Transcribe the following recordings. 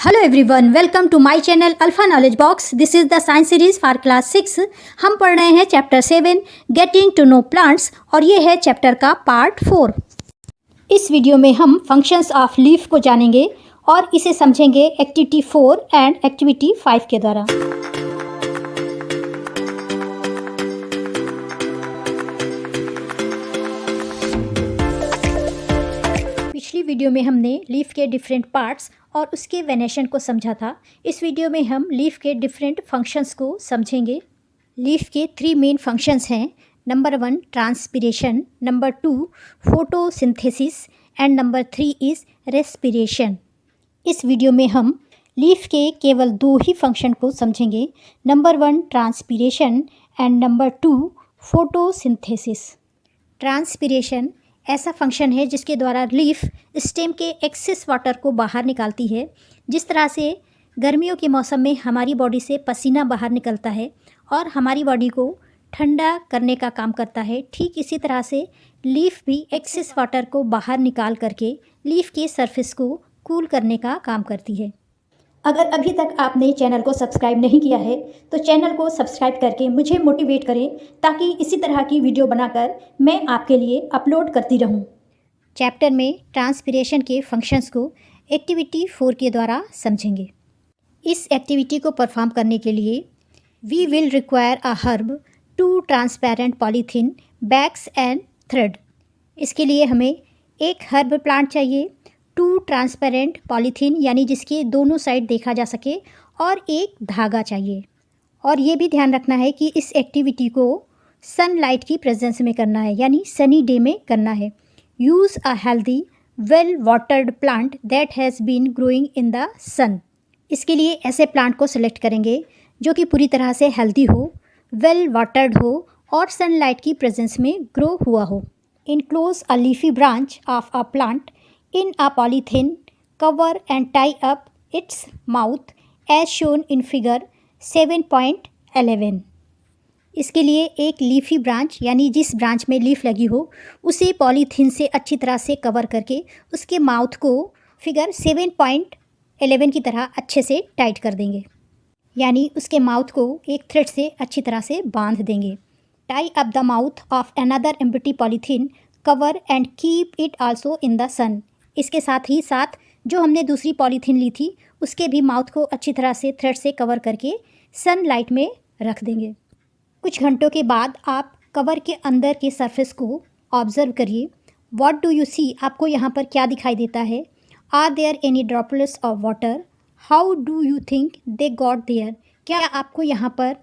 Hello everyone, welcome to my channel alpha knowledge box. This is the science series for class 6। हम पढ़ रहे हैं chapter 7 getting to know plants और ये है चैप्टर का पार्ट 4। इस वीडियो में हम फंक्शंस ऑफ लीफ को जानेंगे और इसे समझेंगे एक्टिविटी 4 एंड एक्टिविटी 5 के द्वारा। पिछली वीडियो में हमने लीफ के डिफरेंट पार्ट्स और उसके वेनेशन को समझा था। इस वीडियो में हम लीफ के डिफरेंट फंक्शंस को समझेंगे। लीफ के 3 मेन फंक्शंस हैं। Number 1 transpiration, number 2 photosynthesis and number 3 is respiration. इस वीडियो में हम लीफ के केवल 2 ही फंक्शन को समझेंगे, number 1 transpiration and number 2 photosynthesis. Transpiration ऐसा फंक्शन है जिसके द्वारा लीफ स्टेम के एक्सेस वाटर को बाहर निकालती है। जिस तरह से गर्मियों के मौसम में हमारी बॉडी से पसीना बाहर निकलता है और हमारी बॉडी को ठंडा करने का काम करता है, ठीक इसी तरह से लीफ भी एक्सेस वाटर को बाहर निकाल करके लीफ के सरफेस को कूल करने का काम करती है। अगर अभी तक आपने चैनल को सब्सक्राइब नहीं किया है तो चैनल को सब्सक्राइब करके मुझे मोटिवेट करें ताकि इसी तरह की वीडियो बनाकर मैं आपके लिए अपलोड करती रहूं। चैप्टर में ट्रांसपिरेशन के फंक्शंस को एक्टिविटी 4 के द्वारा समझेंगे। इस एक्टिविटी को परफॉर्म करने के लिए we will require a herb, 2 transparent polythene bags and thread. इसके लिए हमें एक हर्ब प्लांट चाहिए, 2 ट्रांसपेरेंट पॉलीथीन यानी जिसके दोनों साइड देखा जा सके, और एक धागा चाहिए। और ये भी ध्यान रखना है कि इस एक्टिविटी को सनलाइट की प्रेजेंस में करना है, यानी सनी डे में करना है। Use a healthy well watered plant that has been growing in the sun. इसके लिए ऐसे प्लांट को सिलेक्ट करेंगे जो कि पूरी तरह से हेल्दी हो, वेल वाटर्ड हो और सनलाइट की प्रेजेंस में ग्रो हुआ हो। Enclose a leafy branch of a plant in a polythene cover and tie up its mouth as shown in figure 7.11। इसके लिए एक लीफी ब्रांच यानी जिस ब्रांच में लीफ लगी हो उसे पॉलीथीन से अच्छी तरह से कवर करके उसके माउथ को फिगर 7.11 की तरह अच्छे से टाइट कर देंगे, यानी उसके माउथ को एक थ्रेड से अच्छी तरह से बांध देंगे। Tie up the mouth of another empty polythene cover and keep it also in the sun. इसके साथ ही साथ जो हमने दूसरी पॉलीथीन ली थी उसके भी माउथ को अच्छी तरह से थ्रेड से कवर करके सनलाइट में रख देंगे। कुछ घंटों के बाद आप कवर के अंदर के सरफेस को ऑब्जर्व करिए। What do you see? आपको यहाँ पर क्या दिखाई देता है? Are there any droplets of water? How do you think they got there? क्या आपको यहाँ पर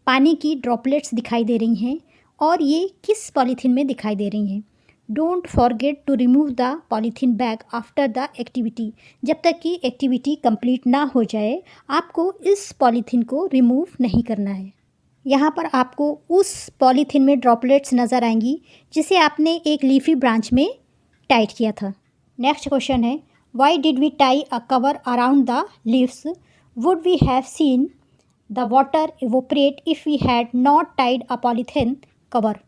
पानी की ड्रॉपलेट्स दिखाई दे रही हैं और ये किस पॉलीथीन में दिखाई दे रही हैं? Don't forget to remove the polythene bag after the activity. जब तक कि एक्टिविटी कंप्लीट ना हो जाए आपको इस पॉलीथीन को रिमूव नहीं करना है। यहाँ पर आपको उस पॉलीथीन में ड्रॉपलेट्स नज़र आएंगी जिसे आपने एक लीफी ब्रांच में टाइट किया था। नेक्स्ट क्वेश्चन है, why did we tie a cover around the leaves? Would we have seen the water evaporate if we had not tied a polythene cover?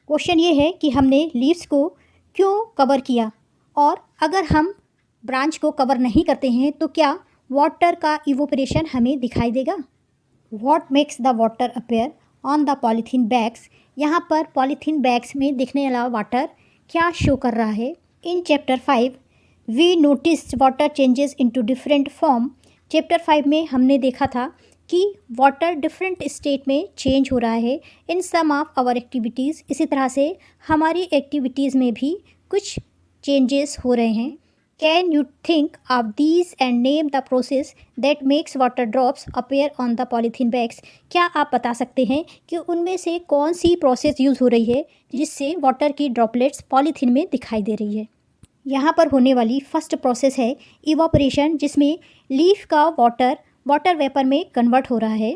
Question ये है कि हमने लीव्स को क्यों कवर किया, और अगर हम ब्रांच को कवर नहीं करते हैं तो क्या वाटर का इवोपरेशन हमें दिखाई देगा? What makes the water appear on the polythene bags? यहाँ पर पॉलीथीन बैग्स में दिखने वाला वाटर क्या शो कर रहा है? In chapter 5 we notice water changes into different form. Chapter 5 में हमने देखा था कि वाटर डिफरेंट स्टेट में चेंज हो रहा है in some of our activities. इसी तरह से हमारी एक्टिविटीज़ में भी कुछ चेंजेस हो रहे हैं। Can you think of these and name the process that makes water drops appear on the polythene bags? क्या आप बता सकते हैं कि उनमें से कौन सी प्रोसेस यूज़ हो रही है जिससे वाटर की ड्रॉपलेट्स पॉलीथीन में दिखाई दे रही है? यहाँ पर होने वाली फर्स्ट प्रोसेस है इवापोरेशन, जिसमें लीफ का वाटर वेपर में कन्वर्ट हो रहा है।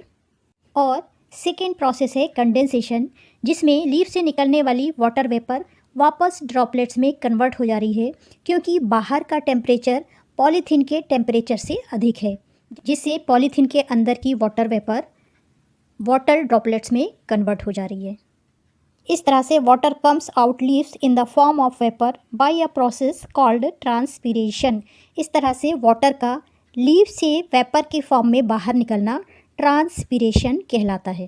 और सेकेंड प्रोसेस है कंडेंसेशन, जिसमें लीफ से निकलने वाली वाटर वेपर वापस ड्रॉपलेट्स में कन्वर्ट हो जा रही है, क्योंकि बाहर का टेम्परेचर पॉलीथीन के टेम्परेचर से अधिक है, जिससे पॉलीथीन के अंदर की वाटर वेपर वाटर ड्रॉपलेट्स में कन्वर्ट हो जा रही है। इस तरह से water comes out leaves in the form of vapour by a process called transpiration. इस तरह से वाटर का लीफ से वेपर के फॉर्म में बाहर निकलना ट्रांसपिरेशन कहलाता है।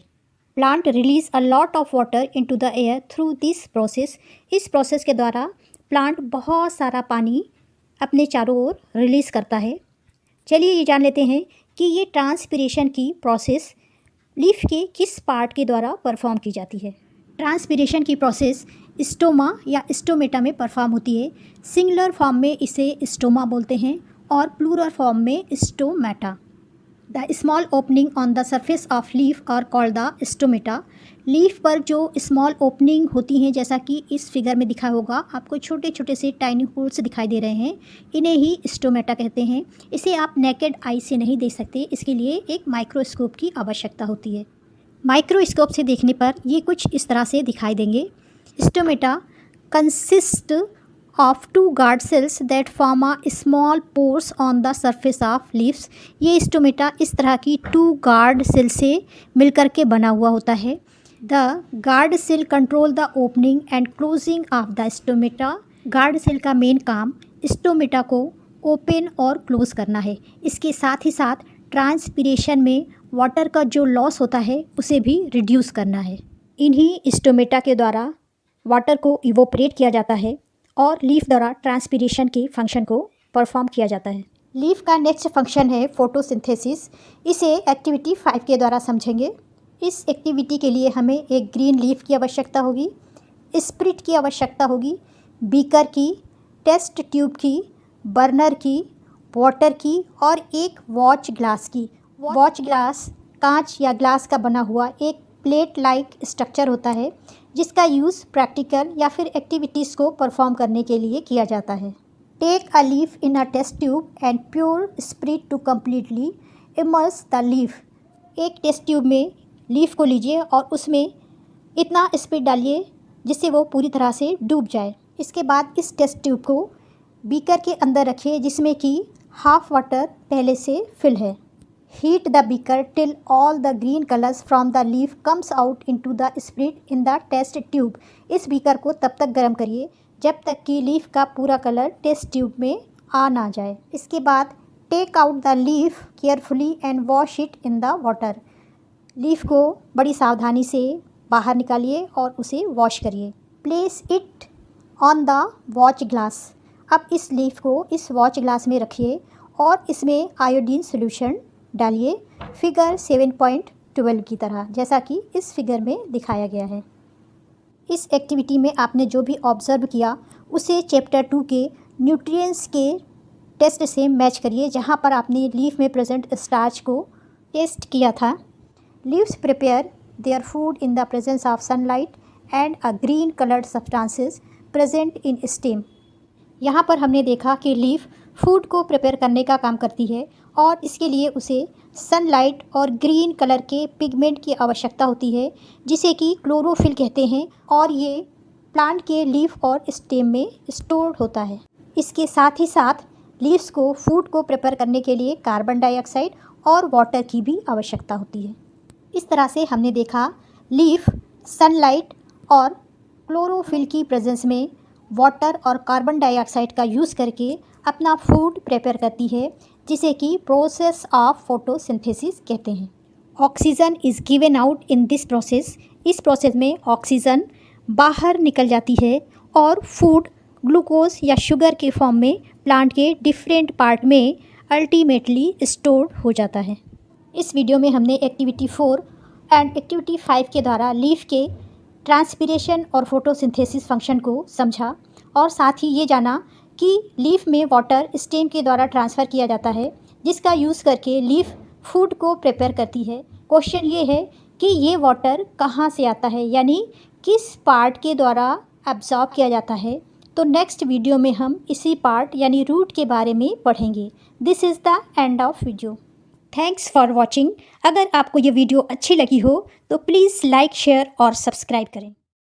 Plant release a lot of water into the air through this process. इस प्रोसेस के द्वारा प्लांट बहुत सारा पानी अपने चारों ओर रिलीज़ करता है। चलिए ये जान लेते हैं कि ये ट्रांसपिरेशन की प्रोसेस लीफ के किस पार्ट के द्वारा परफॉर्म की जाती है। ट्रांसपिरेशन की प्रोसेस स्टोमा या स्टोमेटा में परफॉर्म होती है। सिंगुलर फॉर्म में इसे स्टोमा बोलते हैं और प्लूरल फॉर्म में stomata. The small opening on the surface of leaf are called the stomata. Leaf पर जो स्मॉल ओपनिंग होती हैं, जैसा कि इस फिगर में दिखा होगा, आपको छोटे छोटे से टाइनी होल्स दिखाई दे रहे हैं, इन्हें ही स्टोमेटा कहते हैं। इसे आप नेकेड आई से नहीं देख सकते, इसके लिए एक माइक्रोस्कोप की आवश्यकता होती है। माइक्रोस्कोप से देखने पर ये कुछ इस तरह से दिखाई देंगे। Stomata consist of two guard cells that form a small pores on the surface of leaves। ये स्टोमेटा इस तरह की 2 guard cell से मिलकर के बना हुआ होता है। The guard cell control the opening and closing of the stomata। guard cell का मेन काम स्टोमेटा को ओपन और क्लोज करना है। इसके साथ ही साथ ट्रांसपिरेशन में वाटर का जो लॉस होता है उसे भी रिड्यूस करना है। इन्हीं स्टोमेटा के द्वारा वाटर को इवोपरेट किया जाता है और लीफ द्वारा ट्रांसपिरेशन के फंक्शन को परफॉर्म किया जाता है। लीफ का नेक्स्ट फंक्शन है फोटोसिंथेसिस। इसे एक्टिविटी 5 के द्वारा समझेंगे। इस एक्टिविटी के लिए हमें एक ग्रीन लीफ की आवश्यकता होगी, स्प्रिट की आवश्यकता होगी, बीकर की, टेस्ट ट्यूब की, बर्नर की, वाटर की और एक वॉच ग्लास की। वॉच ग्लास कांच या ग्लास का बना हुआ एक प्लेट लाइक स्ट्रक्चर होता है, जिसका यूज़ प्रैक्टिकल या फिर एक्टिविटीज़ को परफॉर्म करने के लिए किया जाता है। Take a leaf in a test tube and pure spirit to completely immerse the leaf. एक टेस्ट ट्यूब में लीफ को लीजिए और उसमें इतना स्प्रिट डालिए जिससे वो पूरी तरह से डूब जाए। इसके बाद इस टेस्ट ट्यूब को बीकर के अंदर रखिए जिसमें कि हाफ वाटर पहले से फिल है। Heat the beaker till all the green colors from the leaf comes out into the spirit in the test tube। इस बीकर को तब तक गर्म करिए जब तक कि लीफ का पूरा कलर टेस्ट ट्यूब में आ ना जाए। इसके बाद take out the leaf carefully and wash it in the water. Leaf को बड़ी सावधानी से बाहर निकालिए और उसे वॉश करिए। Place it on the watch glass. अब इस लीफ को इस वॉच ग्लास में रखिए और इसमें आयोडीन सोल्यूशन डालिए, फिगर 7.12 की तरह, जैसा कि इस फिगर में दिखाया गया है। इस एक्टिविटी में आपने जो भी ऑब्ज़र्व किया उसे चैप्टर 2 के न्यूट्रिएंट्स के टेस्ट से मैच करिए, जहां पर आपने लीफ में प्रेजेंट स्टार्च को टेस्ट किया था। Leaves prepare their food in the presence of sunlight and a green coloured substances present in stem. यहाँ पर हमने देखा कि लीफ फूड को प्रिपेयर करने का काम करती है और इसके लिए उसे सनलाइट और ग्रीन कलर के पिगमेंट की आवश्यकता होती है, जिसे कि क्लोरोफिल कहते हैं, और ये प्लांट के लीफ और स्टेम में स्टोर्ड होता है। इसके साथ ही साथ लीव्स को फूड को प्रिपेयर करने के लिए कार्बन डाइऑक्साइड और वाटर की भी आवश्यकता होती है। इस तरह से हमने देखा लीफ सनलाइट और क्लोरोफिल की प्रेजेंस में वाटर और कार्बन डाइऑक्साइड का यूज़ करके अपना फूड प्रिपेयर करती है, जिसे कि प्रोसेस ऑफ फोटोसिंथेसिस कहते हैं। Oxygen is given out in this process. इस प्रोसेस में ऑक्सीजन बाहर निकल जाती है और फूड ग्लूकोज या शुगर के फॉर्म में प्लांट के डिफरेंट पार्ट में अल्टीमेटली स्टोर्ड हो जाता है। इस वीडियो में हमने एक्टिविटी 4 एंड एक्टिविटी 5 के द्वारा लीफ के ट्रांसपिरेशन और फोटोसिंथेसिस फंक्शन को समझा और साथ ही ये जाना कि लीफ में वाटर स्टेम के द्वारा ट्रांसफ़र किया जाता है, जिसका यूज़ करके लीफ फूड को प्रिपेयर करती है। क्वेश्चन ये है कि ये वाटर कहाँ से आता है, यानी किस पार्ट के द्वारा एब्जॉर्ब किया जाता है। तो नेक्स्ट वीडियो में हम इसी पार्ट यानी रूट के बारे में पढ़ेंगे। This is the end of video. Thanks for watching. अगर आपको ये वीडियो अच्छी लगी हो तो प्लीज़ लाइक, शेयर और सब्सक्राइब करें।